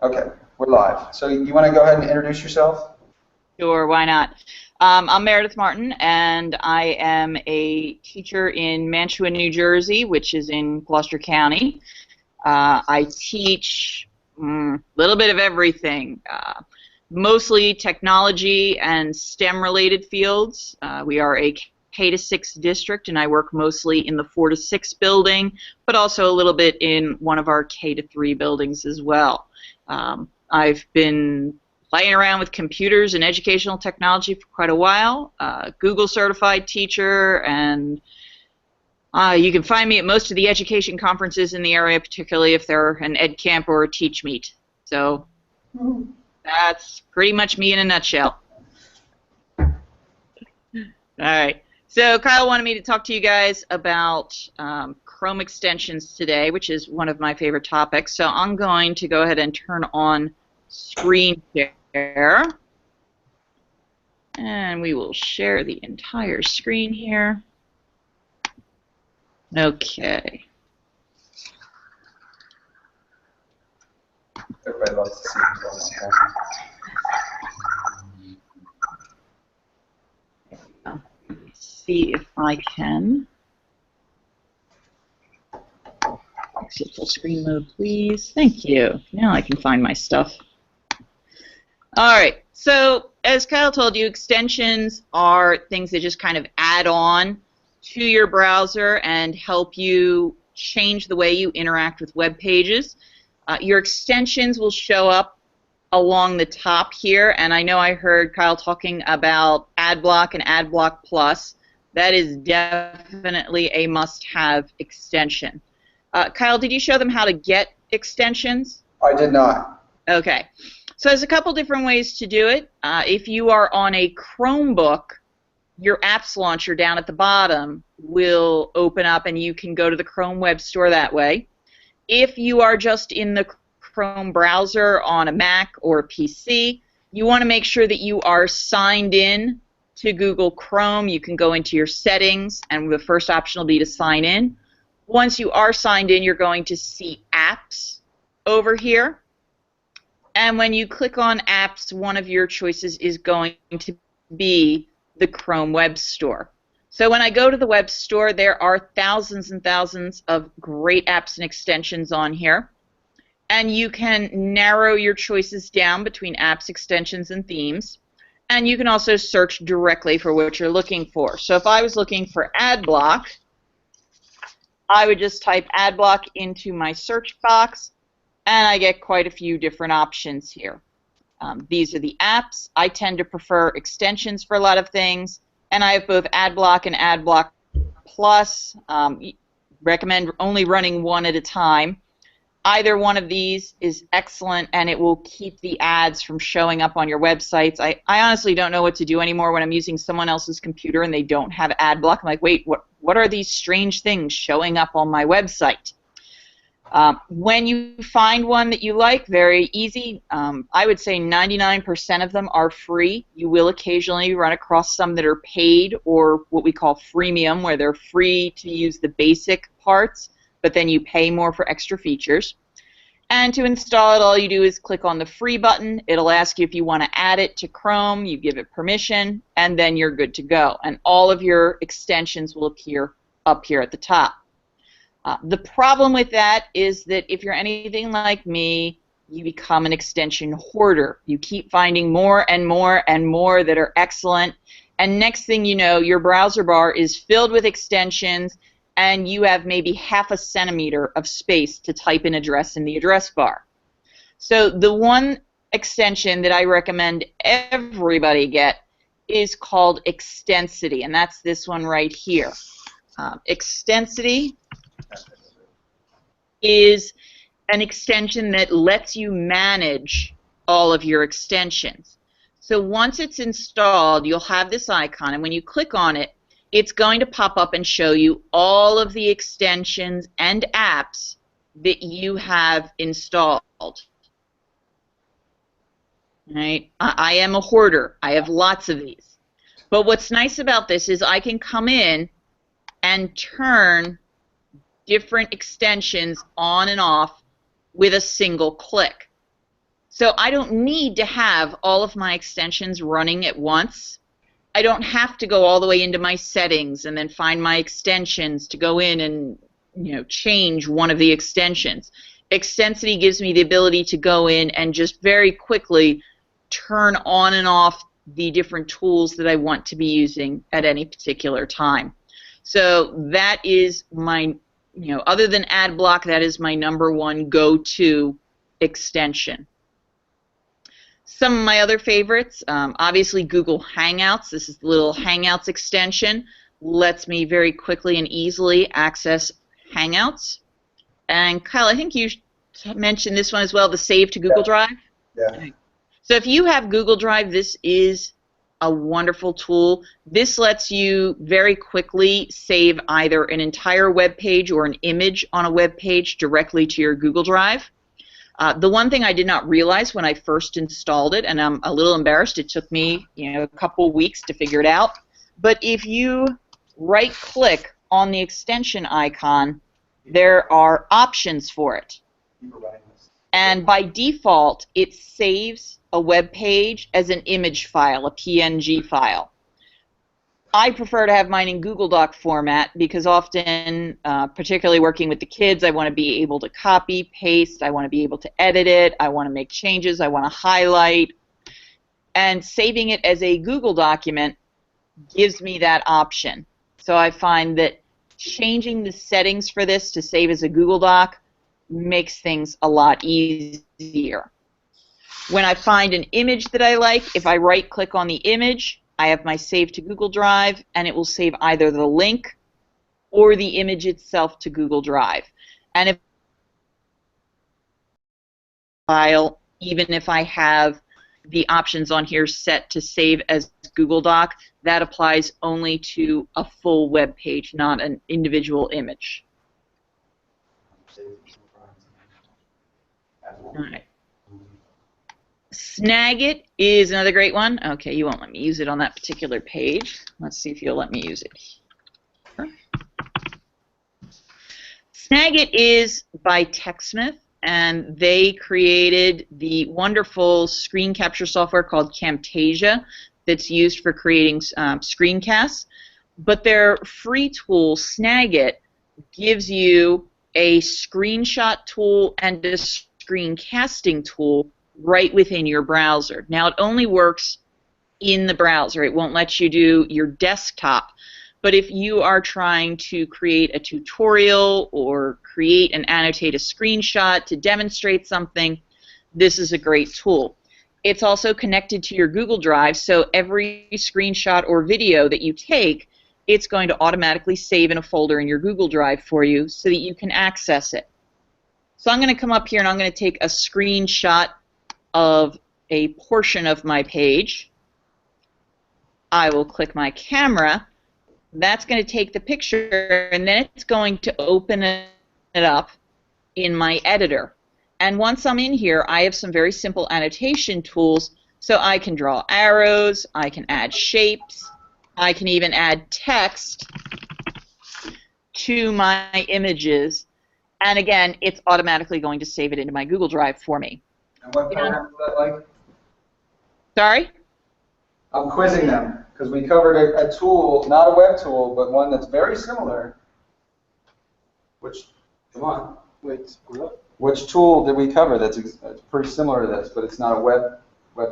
Okay, we're live. So you want to go ahead and introduce yourself? Sure, why not? I'm Meredith Martin, and I am a teacher in Mantua, New Jersey, which is in Gloucester County. I teach a little bit of everything, mostly technology and STEM-related fields. We are a K-6 district, and I work mostly in the 4-6 building, but also a little bit in one of our K-3 buildings as well. I've been playing around with computers and educational technology for quite a while. Google certified teacher, and you can find me at most of the education conferences in the area, particularly if they're an ed camp or a teach meet. So that's pretty much me in a nutshell. All right. So Kyle wanted me to talk to you guys about Chrome extensions today, which is one of my favorite topics. So I'm going to go ahead and turn on screen share. And we will share the entire screen here. Okay. Everybody loves to see what's going on. Let me see if I can. Exit full screen mode, please. Thank you. Now I can find my stuff. All right. So as Kyle told you, extensions are things that just kind of add on to your browser and help you change the way you interact with web pages. Your extensions will show up along the top here, and I know I heard Kyle talking about AdBlock and AdBlock Plus. That is definitely a must-have extension. Kyle, did you show them how to get extensions? I did not. Okay. So there's a couple different ways to do it. If you are on a Chromebook, your apps launcher down at the bottom will open up and you can go to the Chrome Web Store that way. If you are just in the Chrome browser on a Mac or a PC, you want to make sure that you are signed in to Google Chrome. You can go into your settings, and the first option will be to sign in. Once you are signed in, you're going to see apps over here. And when you click on apps, one of your choices is going to be the Chrome Web Store. So when I go to the web store, there are thousands and thousands of great apps and extensions on here. And you can narrow your choices down between apps, extensions, and themes. And you can also search directly for what you're looking for. So if I was looking for AdBlock, I would just type AdBlock into my search box, and I get quite a few different options here. These are the apps. I tend to prefer extensions for a lot of things, and I have both AdBlock and AdBlock Plus. Recommend only running one at a time. Either one of these is excellent, and it will keep the ads from showing up on your websites. I honestly don't know what to do anymore when I'm using someone else's computer and they don't have AdBlock. I'm like, wait, what are these strange things showing up on my website? When you find one that you like, very easy. I would say 99% of them are free. You will occasionally run across some that are paid, or what we call freemium, where they're free to use the basic parts, but then you pay more for extra features. And to install it, all you do is click on the free button. It'll ask you if you want to add it to Chrome. You give it permission, and then you're good to go. And all of your extensions will appear up here at the top. The problem with that is that if you're anything like me, you become an extension hoarder. You keep finding more and more and more that are excellent, and next thing you know, your browser bar is filled with extensions, and you have maybe half a centimeter of space to type an address in the address bar. So the one extension that I recommend everybody get is called Extensity, and that's this one right here. Extensity is an extension that lets you manage all of your extensions. So once it's installed, you'll have this icon, and when you click on it, it's going to pop up and show you all of the extensions and apps that you have installed. Right? I am a hoarder. I have lots of these. But what's nice about this is I can come in and turn different extensions on and off with a single click. So I don't need to have all of my extensions running at once. I don't have to go all the way into my settings and then find my extensions to go in and change one of the extensions. Extensity gives me the ability to go in and just very quickly turn on and off the different tools that I want to be using at any particular time. So that is my, other than AdBlock, that is my #1 go-to extension. Some of my other favorites, obviously Google Hangouts. This is the little Hangouts extension. Lets me very quickly and easily access Hangouts. And Kyle, I think you mentioned this one as well, the Save to Google Drive. Yeah. So if you have Google Drive, this is a wonderful tool. This lets you very quickly save either an entire web page or an image on a web page directly to your Google Drive. The one thing I did not realize when I first installed it, and I'm a little embarrassed, it took me a couple weeks to figure it out, but if you right-click on the extension icon, there are options for it. And by default, it saves a web page as an image file, a PNG file. I prefer to have mine in Google Doc format because often, particularly working with the kids, I want to be able to copy, paste, I want to be able to edit it, I want to make changes, I want to highlight. And saving it as a Google document gives me that option. So I find that changing the settings for this to save as a Google Doc makes things a lot easier. When I find an image that I like, if I right-click on the image, I have my Save to Google Drive, and it will save either the link or the image itself to Google Drive. And if file, even if I have the options on here set to save as Google Doc, that applies only to a full web page, not an individual image. All right. Snagit is another great one. Okay, you won't let me use it on that particular page. Let's see if you'll let me use it here. Snagit is by TechSmith, and they created the wonderful screen capture software called Camtasia that's used for creating screencasts. But their free tool, Snagit, gives you a screenshot tool and a screencasting tool right within your browser. Now, it only works in the browser. It won't let you do your desktop. But if you are trying to create a tutorial or create and annotate a screenshot to demonstrate something, this is a great tool. It's also connected to your Google Drive, so every screenshot or video that you take, it's going to automatically save in a folder in your Google Drive for you so that you can access it. So I'm going to come up here and I'm going to take a screenshot of a portion of my page. I will click my camera. That's going to take the picture, and then it's going to open it up in my editor. And once I'm in here, I have some very simple annotation tools, so I can draw arrows, I can add shapes, I can even add text to my images, and again, it's automatically going to save it into my Google Drive for me. And what program is that like? Sorry? I'm quizzing them, because we covered a tool, not a web tool, but one that's very similar. Come on. Wait, what? Which tool did we cover that's pretty similar to this, but it's not a web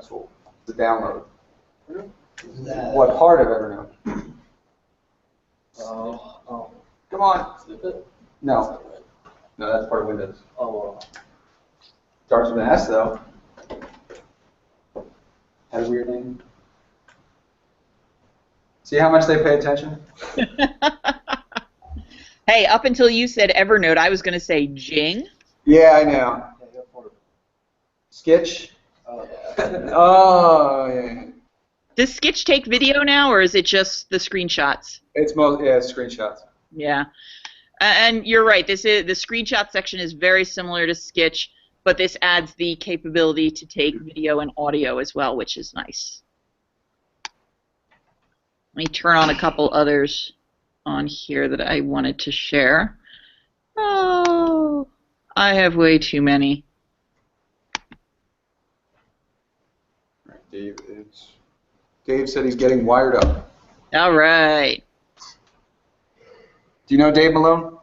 tool? It's a download. What part of Evernote? Oh. Come on. Snippet? No. No, that's part of Windows. Oh. Starts with an S, though. Has a weird name. See how much they pay attention? Hey, up until you said Evernote, I was going to say Jing. Yeah, I know. Sketch? Oh, yeah. Does Sketch take video now, or is it just the screenshots? It's screenshots. Yeah. And you're right. The screenshot section is very similar to Sketch, but this adds the capability to take video and audio as well, which is nice. Let me turn on a couple others on here that I wanted to share. Oh, I have way too many. Dave said he's getting wired up. All right. Do you know Dave Malone?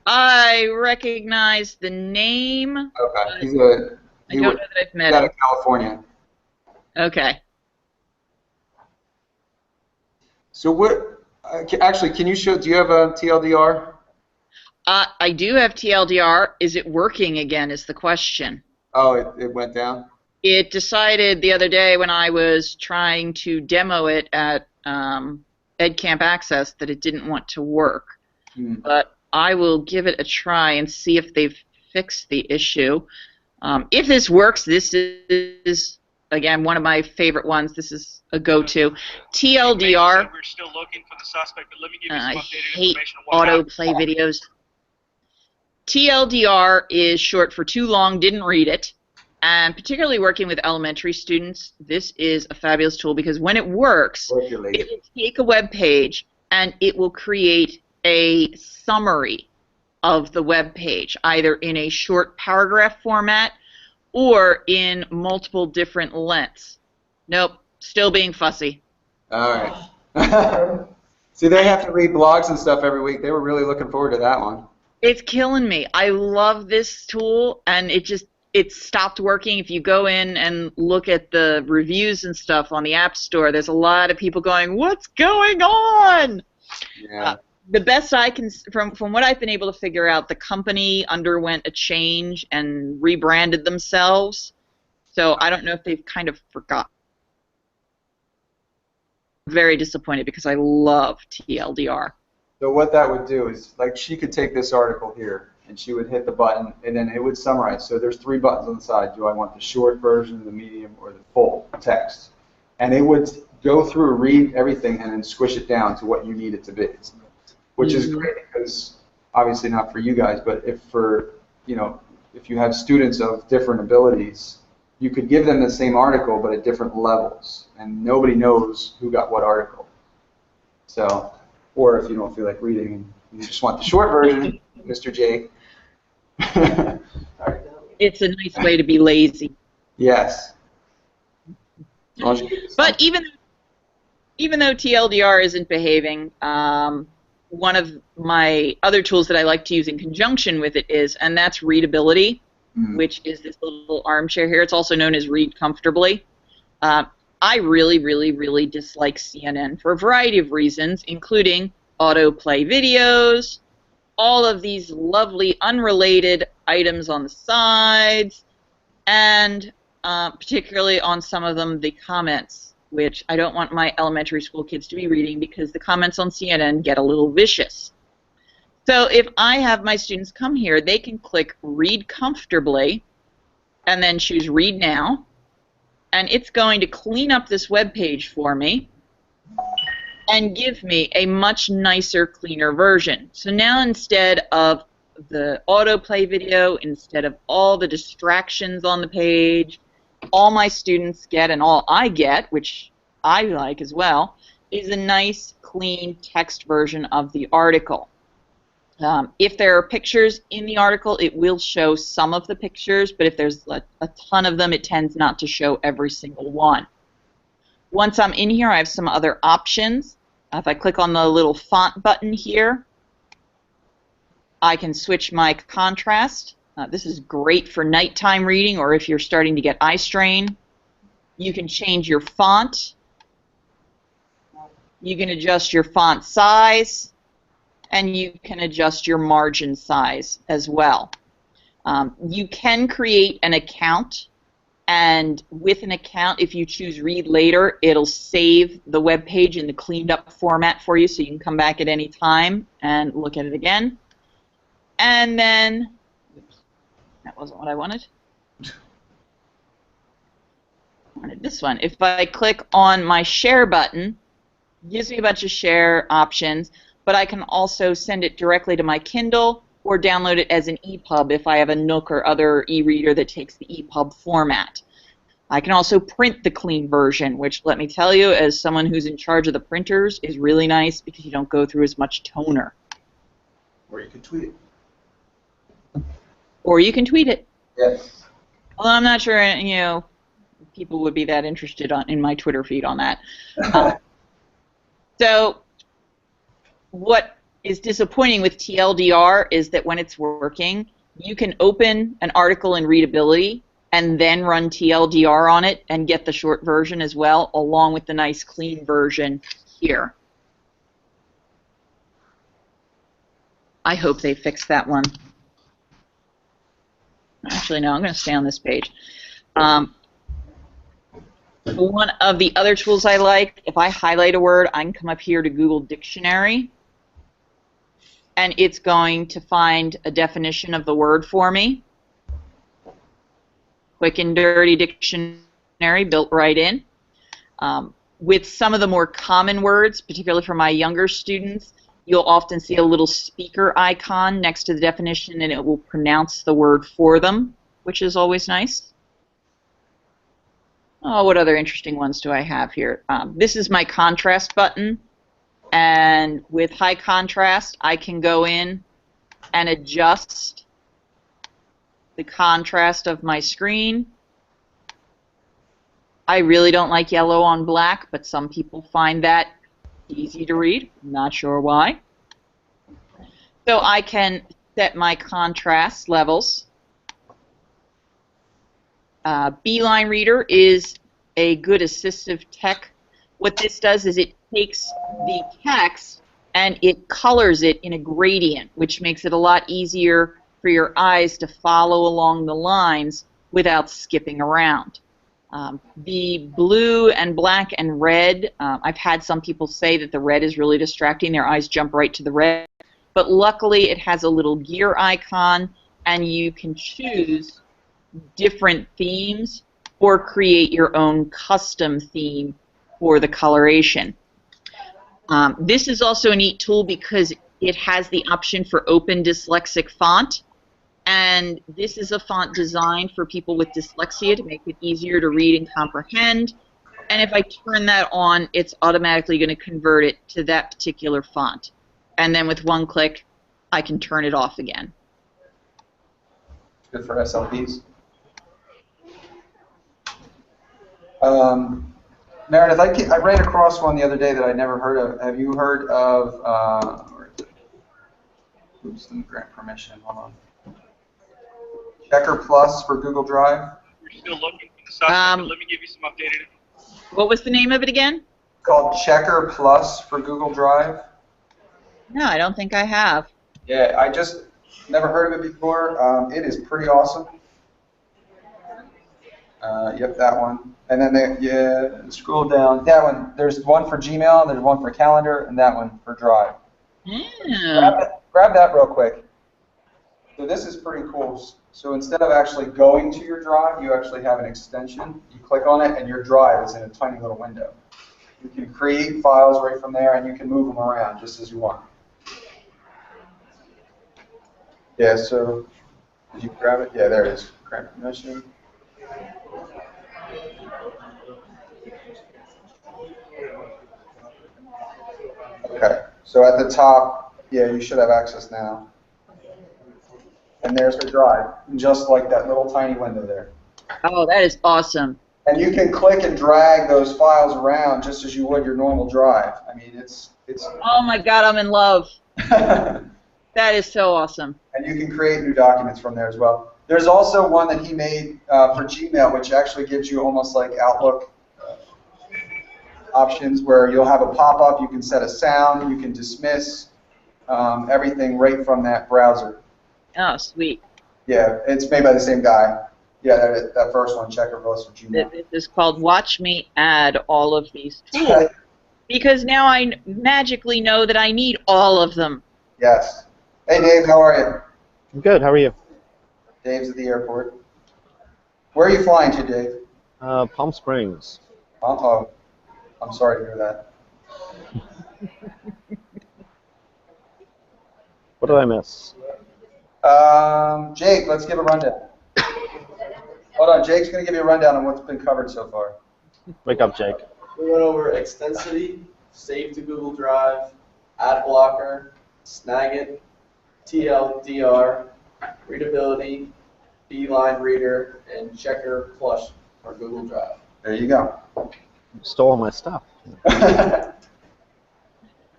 I recognize the name. Okay. I don't know that I've met out him. of California. Okay. So what? Actually, can you show? Do you have a TLDR? I do have TLDR. Is it working again? Is the question. Oh, it went down. It decided the other day when I was trying to demo it at EdCamp Access that it didn't want to work. But I will give it a try and see if they've fixed the issue. If this works, this is, again, one of my favorite ones. This is a go-to. TLDR. We're still looking for the suspect, but let me give you I some updated hate information on what autoplay videos. TLDR is short for too long, didn't read it. And particularly working with elementary students, this is a fabulous tool because when it works, it will take a web page and it will create a summary of the web page, either in a short paragraph format or in multiple different lengths. Nope, still being fussy. All right. See, they have to read blogs and stuff every week. They were really looking forward to that one. It's killing me. I love this tool, and it stopped working. If you go in and look at the reviews and stuff on the App Store, there's a lot of people going, "What's going on?" Yeah. The best I can, from what I've been able to figure out, the company underwent a change and rebranded themselves. So I don't know if they've kind of forgotten. I'm very disappointed because I love TLDR. So what that would do is, like, she could take this article here, and she would hit the button, and then it would summarize. So there's 3 buttons on the side. Do I want the short version, the medium, or the full text? And it would go through, read everything, and then squish it down to what you need it to be, which is great because, obviously not for you guys, but if you have students of different abilities, you could give them the same article but at different levels, and nobody knows who got what article. So, or if you don't feel like reading and you just want the short version, Mr. J. It's a nice way to be lazy. Yes. But even though TLDR isn't behaving, one of my other tools that I like to use in conjunction with it is, and that's readability, which is this little armchair here. It's also known as Read Comfortably. I really, really, really dislike CNN for a variety of reasons, including autoplay videos, all of these lovely unrelated items on the sides, and particularly on some of them, the comments, which I don't want my elementary school kids to be reading because the comments on CNN get a little vicious. So if I have my students come here, they can click Read Comfortably and then choose Read Now, and it's going to clean up this web page for me and give me a much nicer, cleaner version. So now instead of the autoplay video, instead of all the distractions on the page, all my students get and all I get, which I like as well, is a nice, clean text version of the article. If there are pictures in the article, it will show some of the pictures, but if there's a ton of them, it tends not to show every single one. Once I'm in here, I have some other options. If I click on the little font button here, I can switch my contrast. This is great for nighttime reading or if you're starting to get eye strain. You can change your font. You can adjust your font size. And you can adjust your margin size as well. You can create an account, and with an account, if you choose Read Later, it'll save the web page in the cleaned up format for you so you can come back at any time and look at it again. And then, oops, that wasn't what I wanted. I wanted this one. If I click on my share button, it gives me a bunch of share options. But I can also send it directly to my Kindle or download it as an EPUB if I have a Nook or other e-reader that takes the EPUB format. I can also print the clean version, which, let me tell you, as someone who's in charge of the printers, is really nice because you don't go through as much toner. Or you can tweet it. Or you can tweet it. Yes. Although I'm not sure, you know, people would be that interested in my Twitter feed on that. So what is disappointing with TLDR is that when it's working, you can open an article in Readability and then run TLDR on it and get the short version as well, along with the nice clean version here. I hope they fix that one. Actually, no, I'm going to stay on this page. One of the other tools I like, if I highlight a word, I can come up here to Google Dictionary, and it's going to find a definition of the word for me. Quick and dirty dictionary built right in. With some of the more common words, particularly for my younger students, you'll often see a little speaker icon next to the definition, and it will pronounce the word for them, which is always nice. Oh, what other interesting ones do I have here? This is my contrast button, and with high contrast, I can go in and adjust the contrast of my screen. I really don't like yellow on black, but some people find that easy to read. I'm not sure why. So I can set my contrast levels. Beeline Reader is a good assistive tech. What this does is it takes the text and it colors it in a gradient, which makes it a lot easier for your eyes to follow along the lines without skipping around. The blue and black and red, I've had some people say that the red is really distracting. Their eyes jump right to the red. But luckily it has a little gear icon, and you can choose different themes or create your own custom theme for the coloration. This is also a neat tool because it has the option for open dyslexic font, and this is a font designed for people with dyslexia to make it easier to read and comprehend. And if I turn that on, it's automatically going to convert it to that particular font. And then with one click, I can turn it off again. Good for SLPs. Meredith, I ran across one the other day that I never heard of. Have you heard of, oops, didn't grant permission, hold on. Checker Plus for Google Drive? We're still looking for the suspect, but let me give you some updated. What was the name of it again? It's called Checker Plus for Google Drive. No, I don't think I have. Yeah, I just never heard of it before. It is pretty awesome. Yep, that one. And then scroll down. That one. There's one for Gmail, there's one for Calendar, and that one for Drive. Yeah. Grab that real quick. So this is pretty cool. So instead of actually going to your Drive, you actually have an extension. You click on it, and your Drive is in a tiny little window. You can create files right from there, and you can move them around just as you want. Yeah, so did you grab it? Yeah, there it is. Grant permission. Okay, so at the top, yeah, you should have access now. And there's the Drive, just like that little tiny window there. Oh, that is awesome. And you can click and drag those files around just as you would your normal Drive. I mean, it's. Oh my God, I'm in love. That is so awesome. And you can create new documents from there as well. There's also one that he made for Gmail, which actually gives you almost like Outlook options where you'll have a pop-up, you can set a sound, you can dismiss everything right from that browser. Oh, sweet. Yeah, it's made by the same guy. Yeah, that first one, Checker Plus for Gmail. This is called Watch Me Add All of These Tools, because now I magically know that I need all of them. Yes. Hey, Dave, how are you? I'm good. How are you? Dave's at the airport. Where are you flying to, Dave? Palm Springs. Oh, I'm sorry to hear that. What did I miss? Jake, let's give a rundown. Hold on, Jake's going to give you a rundown on what's been covered so far. Wake up, Jake. We went over Extensity, Save to Google Drive, Ad Blocker, Snagit, TLDR, Readability, Beeline Reader, and Checker Plus or Google Drive. There you go. Stole all my stuff.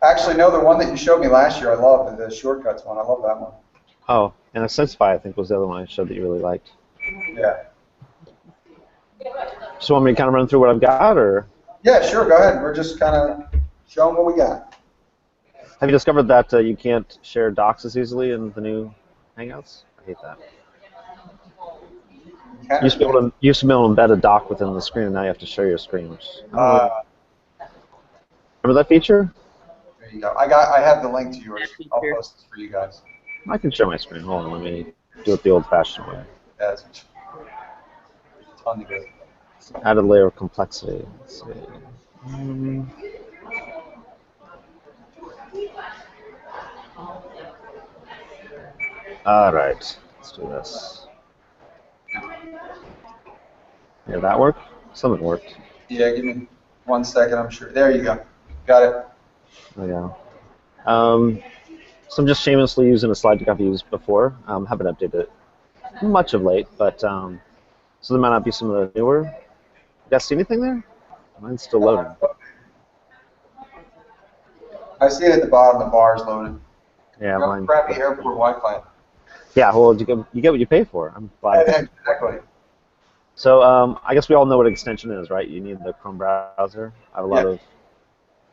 Actually, no, the one that you showed me last year, I love the shortcuts one. I love that one. Oh, and Accessify, I think, was the other one I showed that you really liked. Yeah. Just want me to kind of run through what I've got, or? Yeah, sure. Go ahead. We're just kind of showing what we got. Have you discovered that you can't share docs as easily in the new Hangouts? I hate that. You used to be able to embed a doc within the screen, and now you have to share your screen. Which, remember that feature? There you go. I have the link to yours. I'll post it for you guys. I can share my screen. Hold on, let me do it the old-fashioned way. Yeah, it's fun to do. Added layer of complexity. Let's see. All right, let's do this. Did that work? Something worked. Yeah, give me 1 second. I'm sure. There you go. Got it. There we go. So I'm just shamelessly using a slide deck I've used before. Haven't updated it much of late, but so there might not be some of the newer. You guys see anything there? Mine's still loading. I see it at the bottom. The bar is loaded. Yeah, You got mine. crappy airport Wi-Fi. Yeah, well, you get what you pay for. I'm glad. Exactly. So I guess we all know what extension is, right? You need the Chrome browser. I have a lot of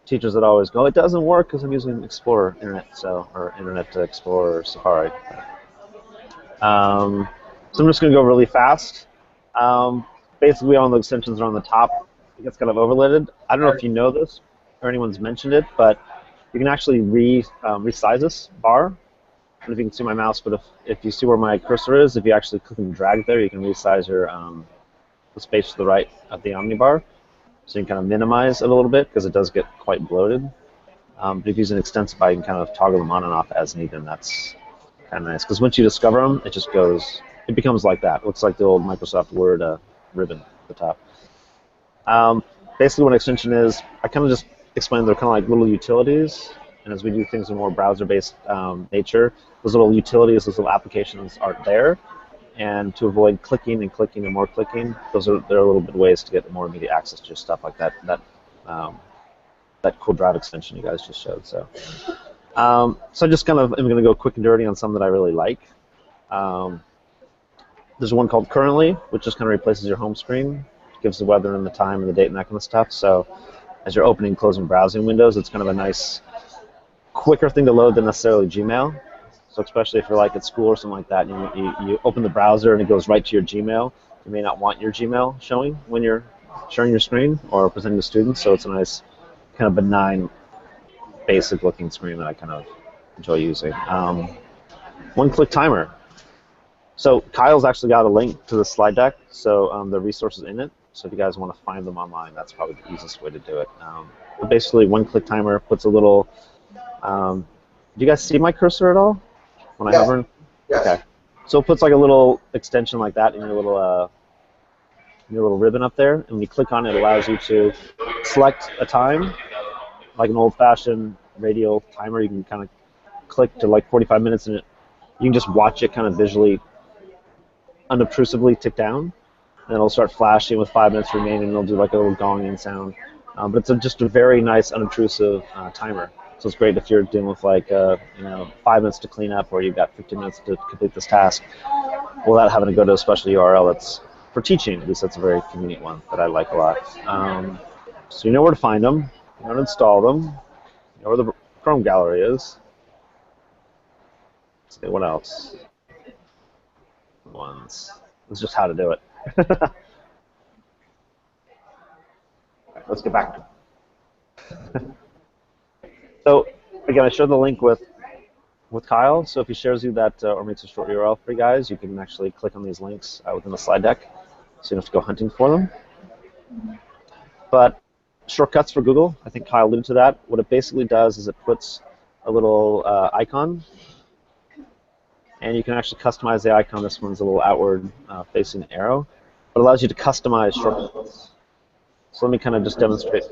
teachers that always go, it doesn't work because I'm using Explorer, or Internet Explorer or Safari. So I'm just going to go really fast. Basically, all the extensions are on the top. It gets kind of overloaded. I don't know if you know this or anyone's mentioned it, but you can actually resize this bar. I don't know if you can see my mouse, but if you see where my cursor is, if you actually click and drag there, you can resize your the space to the right of the omnibar. So you can kind of minimize it a little bit because it does get quite bloated. But if you use an Extensify, you can kind of toggle them on and off as needed, and that's kind of nice. Because once you discover them, it becomes like that. It looks like the old Microsoft Word ribbon at the top. Basically what an extension is, I kind of just explained they're kind of like little utilities. And as we do things in more browser-based nature, those little utilities, those little applications aren't there. And to avoid clicking and clicking and more clicking, there are little bit ways to get more immediate access to your stuff like that cool drive extension you guys just showed. So I just kind of am going to go quick and dirty on some that I really like. There's one called Currently, which just kind of replaces your home screen. It gives the weather and the time and the date and that kind of stuff. So as you're opening and closing browsing windows, it's kind of a nice, quicker thing to load than necessarily Gmail. So especially if you're like at school or something like that, you open the browser and it goes right to your Gmail. You may not want your Gmail showing when you're sharing your screen or presenting to students, so it's a nice kind of benign, basic looking screen that I kind of enjoy using. One-click timer. So Kyle's actually got a link to the slide deck, so the resources in it. So if you guys want to find them online, that's probably the easiest way to do it. But basically, one-click timer puts a little. Do you guys see my cursor at all when I hover? Yes. Okay. So it puts like a little extension like that in your little ribbon up there, and when you click on it, it allows you to select a time, like an old-fashioned radial timer. You can kind of click to like 45 minutes, and you can just watch it kind of visually, unobtrusively tick down, and it'll start flashing with 5 minutes remaining, and it'll do like a little gonging sound. But it's just a very nice, unobtrusive timer. So it's great if you're dealing with like 5 minutes to clean up, or you've got 15 minutes to complete this task, without having to go to a special URL. That's for teaching, at least that's a very convenient one that I like a lot. So you know where to find them, you know where to install them, you know where the Chrome gallery is. Let's see, what else? It's just how to do it. Let's get back to it. So again, I showed the link with Kyle. So if he shares you that or makes a short URL for you guys, you can actually click on these links within the slide deck, so you don't have to go hunting for them. But shortcuts for Google, I think Kyle alluded to that. What it basically does is it puts a little icon, and you can actually customize the icon. This one's a little outward facing arrow. It allows you to customize shortcuts. So let me kind of just demonstrate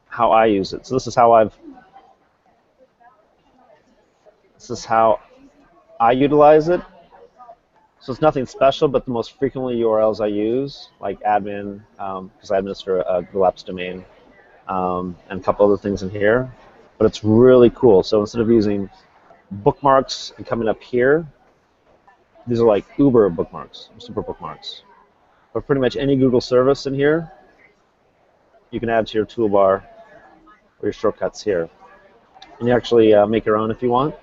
how I use it. So this is how I utilize it. So it's nothing special, but the most frequently URLs I use, like admin, because I administer a Google Apps domain, and a couple other things in here. But it's really cool. So instead of using bookmarks and coming up here, these are like Uber bookmarks, super bookmarks. But pretty much any Google service in here, you can add to your toolbar or your shortcuts here. And you actually make your own if you want.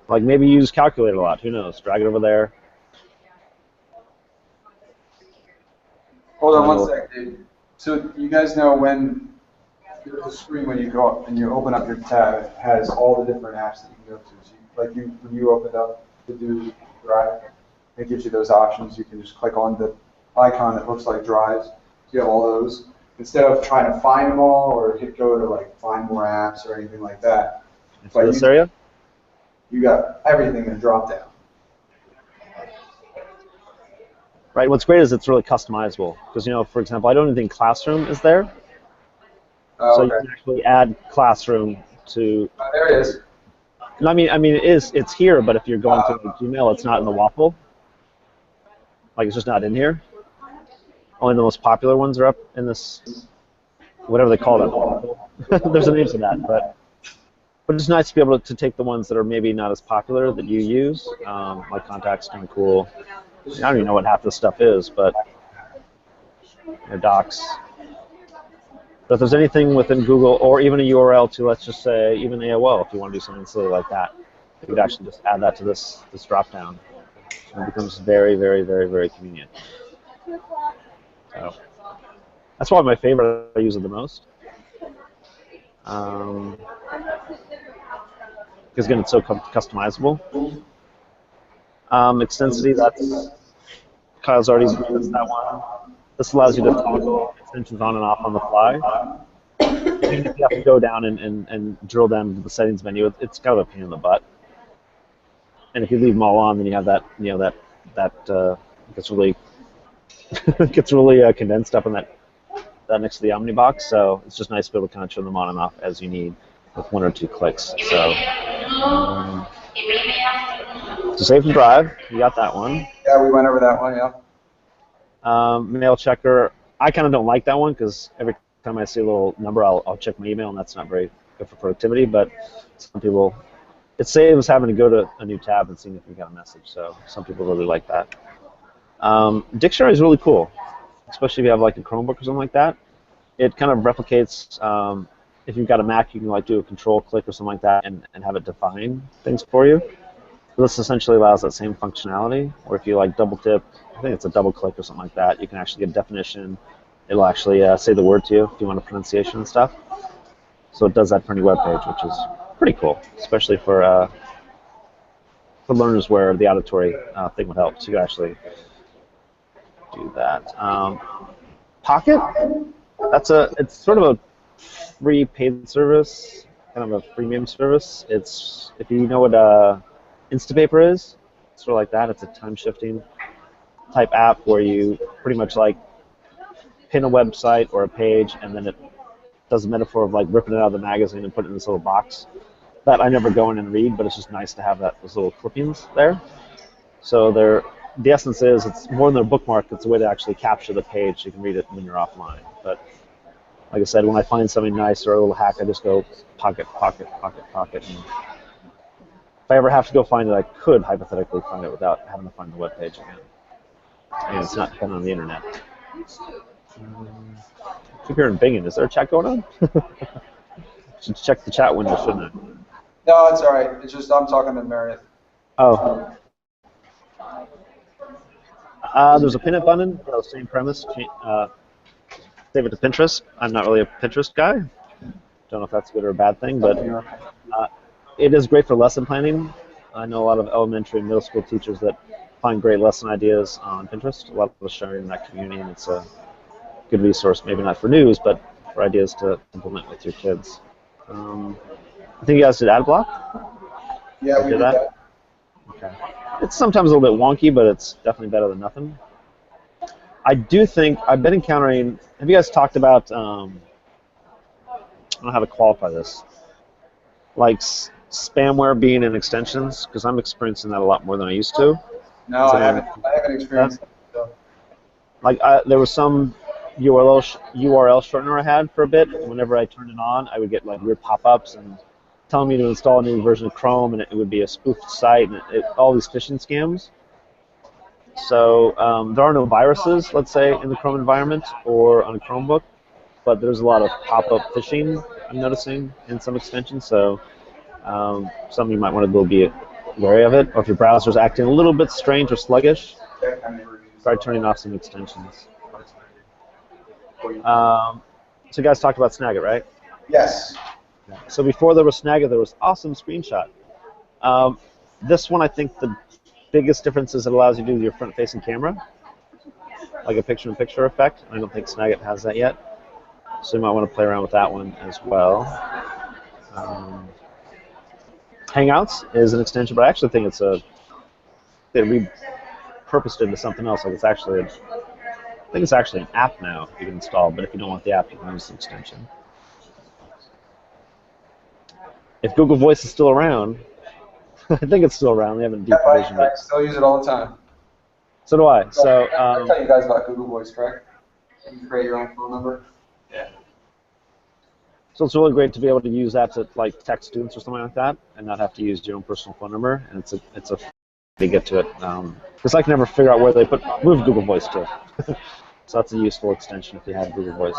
Like maybe you use Calculator a lot, who knows? Drag it over there. Hold on one sec, dude. So you guys know when there's a screen when you go up and you open up your tab, it has all the different apps that you can go to. So when you open up to do Drive, it gives you those options. You can just click on the icon that looks like Drives. So you have all those. Instead of trying to find them all or hit go to like find more apps or anything like that. For this area? You got everything in a drop down. Right. What's great is it's really customizable because, you know, for example, I don't even think Classroom is there. Oh, So okay. you can actually add Classroom to. There it is. I mean, it's here, but if you're going to Gmail, it's not in the waffle. Like it's just not in here. Only the most popular ones are up in this, whatever they call it, waffle. There's a name for that, but it's nice to be able to take the ones that are maybe not as popular that you use. My contact's kind of cool. I don't even know what half this stuff is, but docs. But if there's anything within Google or even a URL to, let's just say, even AOL, if you want to do something silly like that, you could actually just add that to this drop-down. And it becomes very, very, very, very convenient. So that's probably my favorite. I use it the most. Because again, it's so customizable. Extensity, that's Kyle's already used that one. This allows you to toggle extensions on and off on the fly. Even if you have to go down and drill down to the settings menu, it's kind of a pain in the butt. And if you leave them all on, then you have that, you know, that gets really condensed up in that next to the Omnibox. So it's just nice to be able to kind of turn them on and off as you need with one or two clicks. So. To save and drive, you got that one. Yeah, we went over that one, yeah. Mail checker, I kind of don't like that one because every time I see a little number, I'll check my email, and that's not very good for productivity. But some people, it saves having to go to a new tab and seeing if you got a message. So some people really like that. Dictionary is really cool, especially if you have like a Chromebook or something like that. It kind of replicates. If you've got a Mac, you can like do a control click or something like that and have it define things for you. So this essentially allows that same functionality, or if you like double tip, I think it's a double click or something like that, you can actually get a definition. It'll actually say the word to you if you want a pronunciation and stuff. So it does that for any web page, which is pretty cool, especially for learners where the auditory thing would help. So you can actually do that. Pocket, it's sort of a free paid service, kind of a freemium service. It's, if you know what Instapaper is, sort of like that. It's a time-shifting type app where you pretty much like pin a website or a page, and then it does a metaphor of like ripping it out of the magazine and put it in this little box that I never go in and read, but it's just nice to have those little clippings there. So the essence is it's more than a bookmark. It's a way to actually capture the page so you can read it when you're offline. But like I said, when I find something nice or a little hack, I just go pocket, pocket, pocket, pocket. And if I ever have to go find it, I could hypothetically find it without having to find the web page again. And it's not dependent on the internet. Keep hearing binging. Is there a chat going on? Should check the chat window, shouldn't I? No, it's all right. It's just I'm talking to Meredith. Oh. There's a pinup button, same premise. Save it to Pinterest. I'm not really a Pinterest guy. Don't know if that's a good or a bad thing, but it is great for lesson planning. I know a lot of elementary and middle school teachers that find great lesson ideas on Pinterest. A lot of us sharing in that community, and it's a good resource, maybe not for news, but for ideas to implement with your kids. I think you guys did AdBlock? Yeah, we did that. Okay. It's sometimes a little bit wonky, but it's definitely better than nothing. I do think I've been encountering. Have you guys talked about? I don't know how to qualify this. Like spamware being in extensions, because I'm experiencing that a lot more than I used to. No, I haven't. I haven't experienced that. So. Like there was some URL shortener I had for a bit. Whenever I turned it on, I would get like weird pop-ups and telling me to install a new version of Chrome, and it would be a spoofed site and all these phishing scams. So there are no viruses, let's say, in the Chrome environment or on a Chromebook, but there's a lot of pop-up phishing I'm noticing in some extensions. So something you might want to go be wary of it. Or if your browser's acting a little bit strange or sluggish, try turning off some extensions. So you guys talked about Snagit, right? Yes. So before there was Snagit, there was Awesome Screenshot. This one, I think the biggest difference is it allows you to do your front-facing camera, like a picture-in-picture effect. I don't think Snagit has that yet, so you might want to play around with that one as well. Hangouts is an extension, but I actually think they repurposed it into something else. Like I think it's actually an app now you can install, but if you don't want the app, you can use the extension. If Google Voice is still around, I think it's still around. They haven't deprovisioned it. I still use it all the time. So do I. So I'll tell you guys about Google Voice, correct? You can create your own phone number. Yeah. So it's really great to be able to use that to like text students or something like that, and not have to use your own personal phone number. And it's a they get to it. Because I can never figure out where they move Google Voice to. So that's a useful extension if you have Google Voice.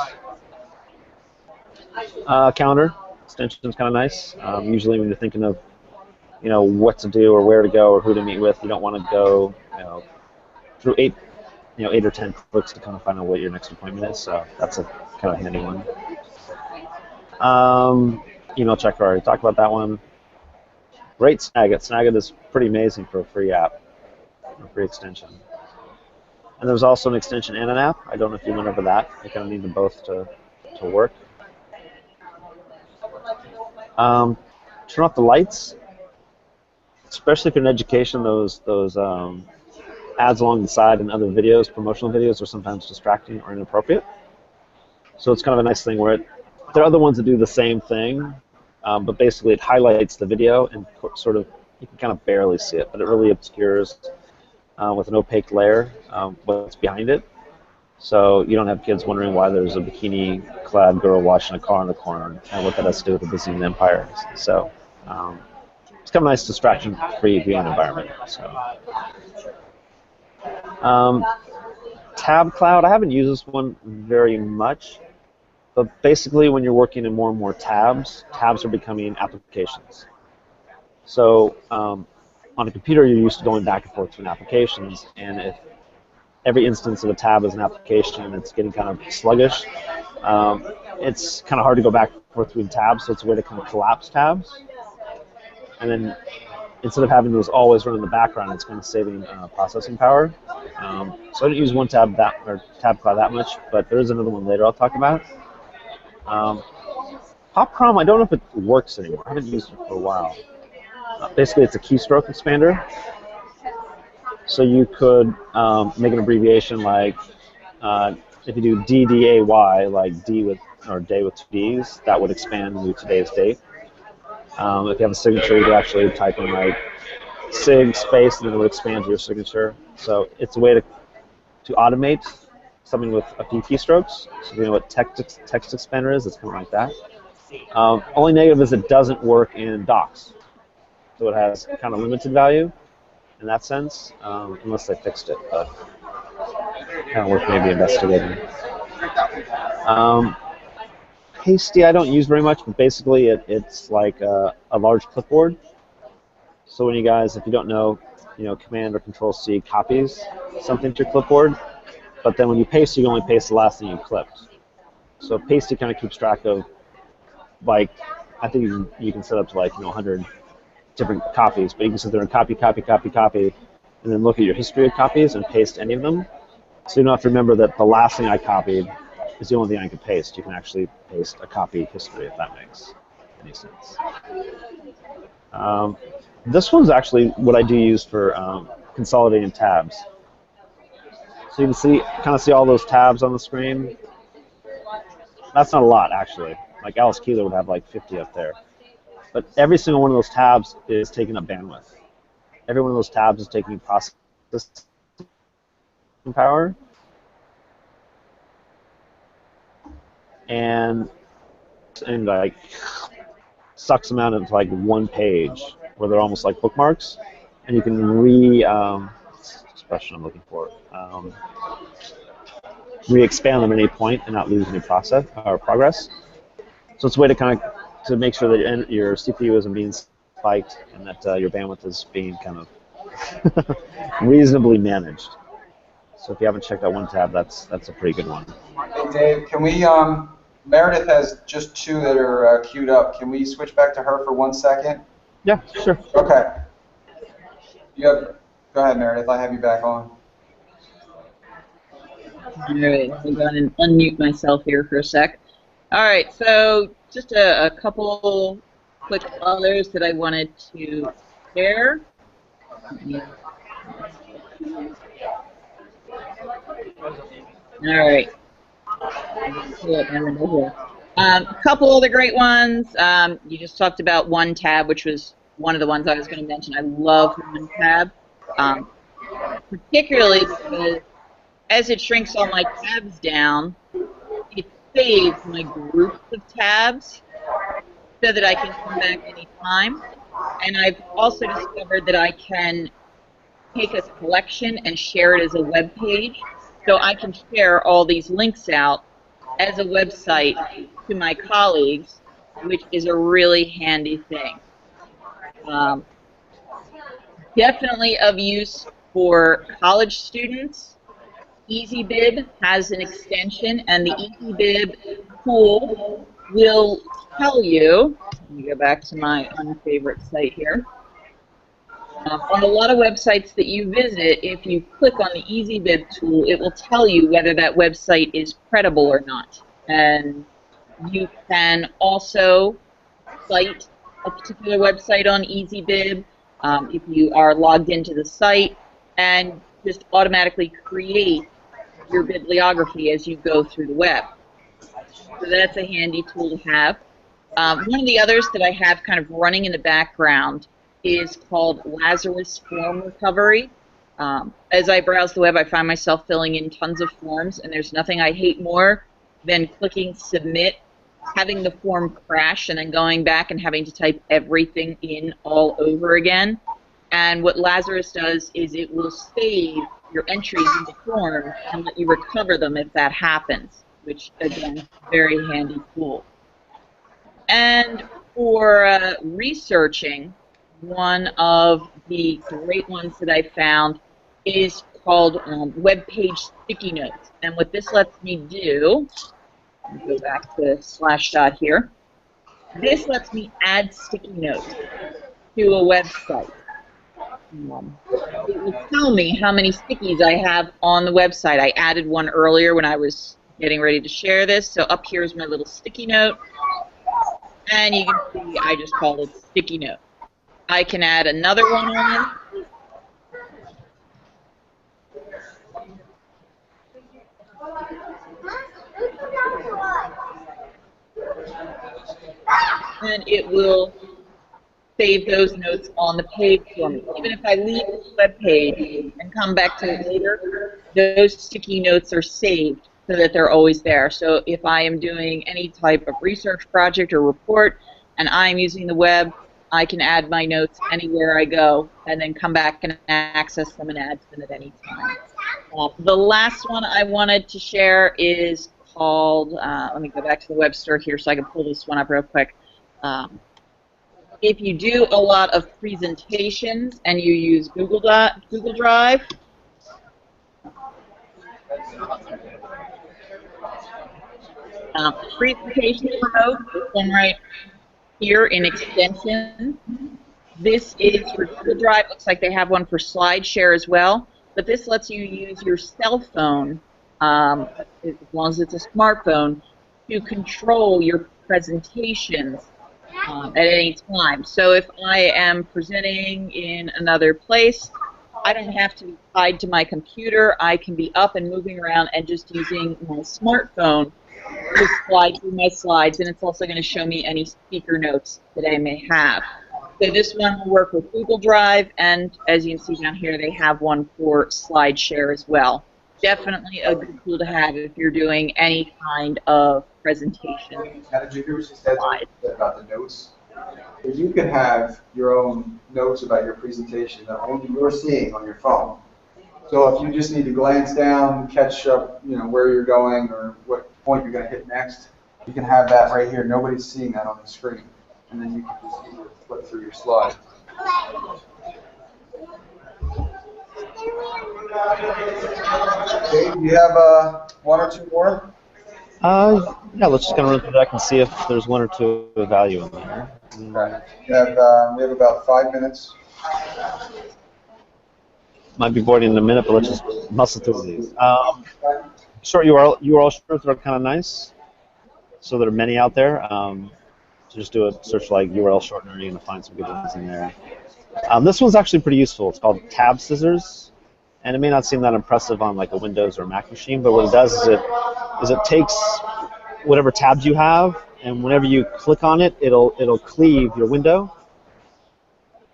Calendar extension is kind of nice. Usually when you're thinking of what to do or where to go or who to meet with, you don't want to go through 8 or 10 clicks to kind of find out what your next appointment is. So that's a kind of handy one. Email checker, I already talked about that one. Rate Snagit. Snagit is pretty amazing for a free app, a free extension. And there's also an extension and an app. I don't know if you went over that. You kind of need them both to work. Turn off the lights, especially if you're in education. Those ads along the side and other videos, promotional videos, are sometimes distracting or inappropriate. So it's kind of a nice thing where there are other ones that do the same thing, but basically it highlights the video and sort of you can kind of barely see it, but it really obscures with an opaque layer what's behind it. So you don't have kids wondering why there's a bikini-clad girl washing a car in the corner and what that has to do with the Byzantine Empire. So it's kind of a nice distraction-free viewing environment. So. Tab Cloud, I haven't used this one very much, but basically when you're working in more and more tabs are becoming applications. So on a computer, you're used to going back and forth between applications, and if every instance of a tab is an application and it's getting kind of sluggish, it's kind of hard to go back and forth between tabs, so it's a way to kind of collapse tabs. And then instead of having those always run in the background, it's kind of saving processing power. So I don't use one tab cloud that much, but there is another one later I'll talk about. PopCrom, I don't know if it works anymore. I haven't used it for a while. Basically, it's a keystroke expander. So you could make an abbreviation like if you do DDAY, like day with 2 Ds, that would expand to today's date. If you have a signature, you could actually type in like sig space, and then it would expand to your signature. So it's a way to automate something with a few keystrokes. So if you know what text expander is, it's kind of like that. Only negative is it doesn't work in docs. So it has kind of limited value in that sense, unless they fixed it, but kind of worth maybe investigating. Pasty I don't use very much, but basically it's like a large clipboard. So when you guys, if you don't know, Command or Control C copies something to your clipboard, but then when you paste, you can only paste the last thing you clipped. So Pasty kind of keeps track of, like, I think you can set up to like 100 different copies, but you can sit there and copy, and then look at your history of copies and paste any of them. So you don't have to remember that the last thing I copied is the only thing I can paste. You can actually paste a copy history, if that makes any sense. This one's actually what I do use for consolidating tabs. So you can kind of see all those tabs on the screen. That's not a lot, actually. Like Alice Keeler would have like 50 up there. But every single one of those tabs is taking up bandwidth. Every one of those tabs is taking processing system power. And like sucks them out into like one page where they're almost like bookmarks, and you can what's the expression I'm looking for, re-expand them at any point and not lose any process or progress. So it's a way to kind of to make sure that your CPU isn't being spiked and that your bandwidth is being kind of reasonably managed. So if you haven't checked out one tab, that's a pretty good one. Hey Dave, can we? Meredith has just two that are queued up. Can we switch back to her for 1 second? Yeah, sure. Okay. Go ahead, Meredith. I have you back on. All right, let me go ahead and unmute myself here for a sec. All right, so just a couple quick others that I wanted to share. All right. A couple other great ones. You just talked about One Tab, which was one of the ones I was going to mention. I love One Tab, particularly because as it shrinks all my tabs down, it saves my groups of tabs so that I can come back anytime. And I've also discovered that I can take a collection and share it as a web page. So I can share all these links out as a website to my colleagues, which is a really handy thing. Definitely of use for college students. EasyBib has an extension, and the EasyBib tool will tell you, let me go back to my unfavorite site here. On a lot of websites that you visit, if you click on the EasyBib tool, it will tell you whether that website is credible or not. And you can also cite a particular website on EasyBib if you are logged into the site, and just automatically create your bibliography as you go through the web. So that's a handy tool to have. One of the others that I have kind of running in the background is called Lazarus Form Recovery. As I browse the web, I find myself filling in tons of forms, and there's nothing I hate more than clicking submit, having the form crash, and then going back and having to type everything in all over again. And what Lazarus does is it will save your entries in the form and let you recover them if that happens, which, again, very handy tool. And for researching, one of the great ones that I found is called Web Page Sticky Notes. And what this lets me do, let me go back to Slashdot here. This lets me add sticky notes to a website. It will tell me how many stickies I have on the website. I added one earlier when I was getting ready to share this. So up here is my little sticky note. And you can see I just called it sticky note. I can add another one on. And it will save those notes on the page for me. Even if I leave the web page and come back to it later, those sticky notes are saved so that they're always there. So if I am doing any type of research project or report and I'm using the web, I can add my notes anywhere I go and then come back and access them and add to them at any time. The last one I wanted to share is called, let me go back to the web store here so I can pull this one up real quick. If you do a lot of presentations and you use Google Drive, presentation remote, this one right here in extension. This is for Google Drive. Looks like they have one for SlideShare as well. But this lets you use your cell phone, as long as it's a smartphone, to control your presentations at any time. So if I am presenting in another place, I don't have to be tied to my computer. I can be up and moving around and just using my smartphone to slide through my slides, and it's also going to show me any speaker notes that I may have. So this one will work with Google Drive, and as you can see down here, they have one for SlideShare as well. Definitely a good tool to have if you're doing any kind of presentation. How did you hear what she said about the notes? You can have your own notes about your presentation that only you're seeing on your phone. So if you just need to glance down, catch up, where you're going or what point you're going to hit next, you can have that right here. Nobody's seeing that on the screen, and then you can just flip through your slides. Okay, do you have one or two more? Yeah, let's just kind of run through that and see if there's one or two of value in there. Okay. We have about 5 minutes. Might be boring in a minute, but let's just muscle through these. Short URL shorts are kind of nice. So there are many out there. So just do a search like URL shortener, you're going to find some good ones in there. This one's actually pretty useful. It's called Tab Scissors, and it may not seem that impressive on like a Windows or Mac machine, but what it does is it takes whatever tabs you have, and whenever you click on it, it'll cleave your window.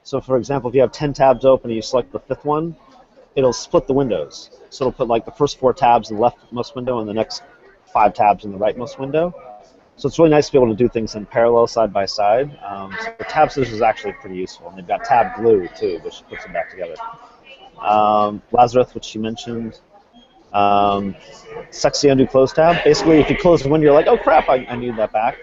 So for example, if you have 10 tabs open and you select the 5th one, it'll split the windows. So it'll put like the first 4 tabs in the leftmost window and the next 5 tabs in the rightmost window. So it's really nice to be able to do things in parallel side by side. So the tab scissors is actually pretty useful. And they've got tab glue too, which puts them back together. Lazarus, which you mentioned. Sexy undo close tab. Basically, if you close the window, you're like, oh crap, I need that back.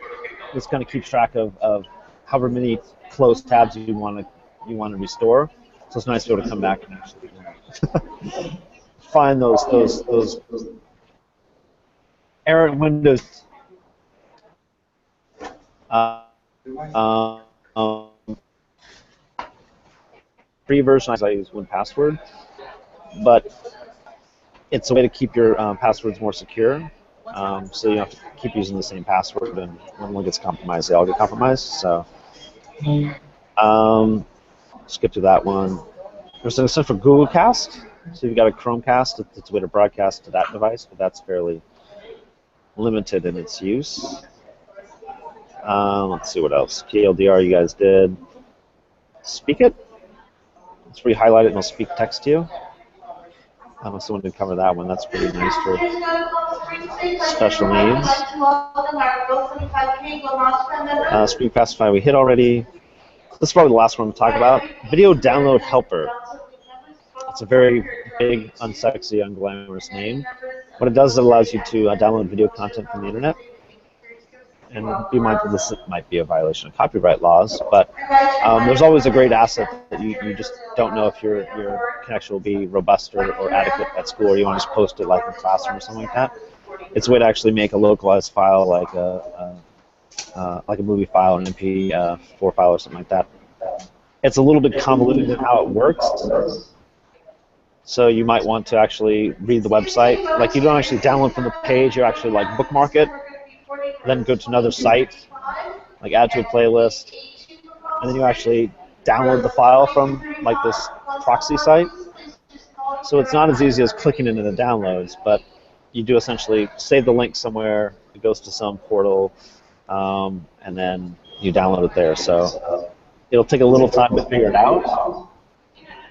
This kind of keeps track of however many closed tabs you want to restore. So it's nice to be able to come back and actually find those errant windows. Free version, I use 1Password, but it's a way to keep your passwords more secure. So you don't have to keep using the same password, and when one gets compromised, they all get compromised. So skip to that one. There's an extension for Google Cast. So you've got a Chromecast, it's a way to broadcast to that device, but that's fairly limited in its use. Let's see what else. KLDR you guys did. Speak It. It's where you highlight it and it'll speak text to you. Someone did cover that one. That's pretty nice for special needs. Speak Pacify we hit already. This is probably the last one to talk about. Video Download Helper. It's a very big, unsexy, unglamorous name. What it does is it allows you to download video content from the internet. And be mindful this might be a violation of copyright laws, but there's always a great asset that you just don't know if your connection will be robust or adequate at school, or you want to just post it like in classroom or something like that. It's a way to actually make a localized file like a movie file, an MP4 file or something like that. It's a little bit convoluted in how it works. So you might want to actually read the website. Like you don't actually download from the page, you actually like bookmark it, then go to another site, like add to a playlist, and then you actually download the file from like this proxy site. So it's not as easy as clicking into the downloads, but you do essentially save the link somewhere, it goes to some portal, and then you download it there. So it'll take a little time to figure it out,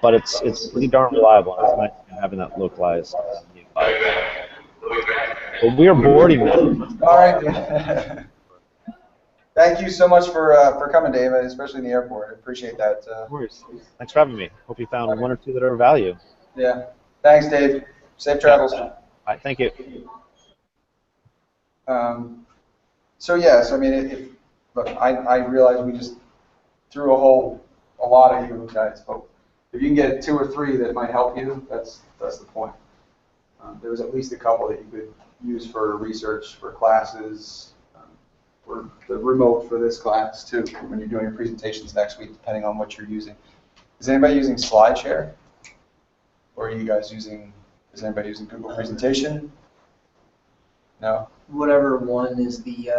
but it's pretty darn reliable. It's nice having that localized file. But we are boarding them. All right. Thank you so much for coming, Dave, especially in the airport. I appreciate that. Of course. Thanks for having me. Hope you found one or two that are of value. Yeah. Thanks, Dave. Safe travels. All right. Thank you. So yes, I mean, look, I realize we just threw a lot at you guys, but if you can get 2 or 3 that might help you, that's the point. There was at least a couple that you could use for research, for classes, for the remote for this class too, when you're doing your presentations next week, depending on what you're using. Is anybody using SlideShare? Or are you guys is anybody using Google Presentation? No? Whatever one is the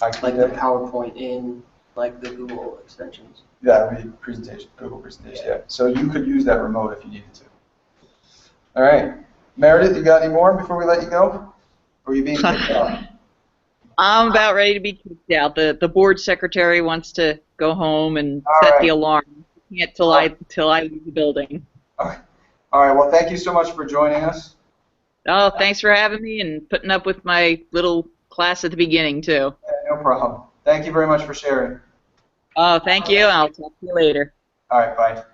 like the There? PowerPoint in like the Google extensions. That would be presentation, Google Presentation, yeah. So you could use that remote if you needed to. All right. Meredith, you got any more before we let you go? Or are you being kicked out? I'm about ready to be kicked out. The board secretary wants to go home and All set right. the alarm. Can't till I leave the building. All right. Well, thank you so much for joining us. Oh, thanks for having me and putting up with my little class at the beginning too. No problem. Thank you very much for sharing. Oh, thank you. I'll talk to you later. All right. Bye.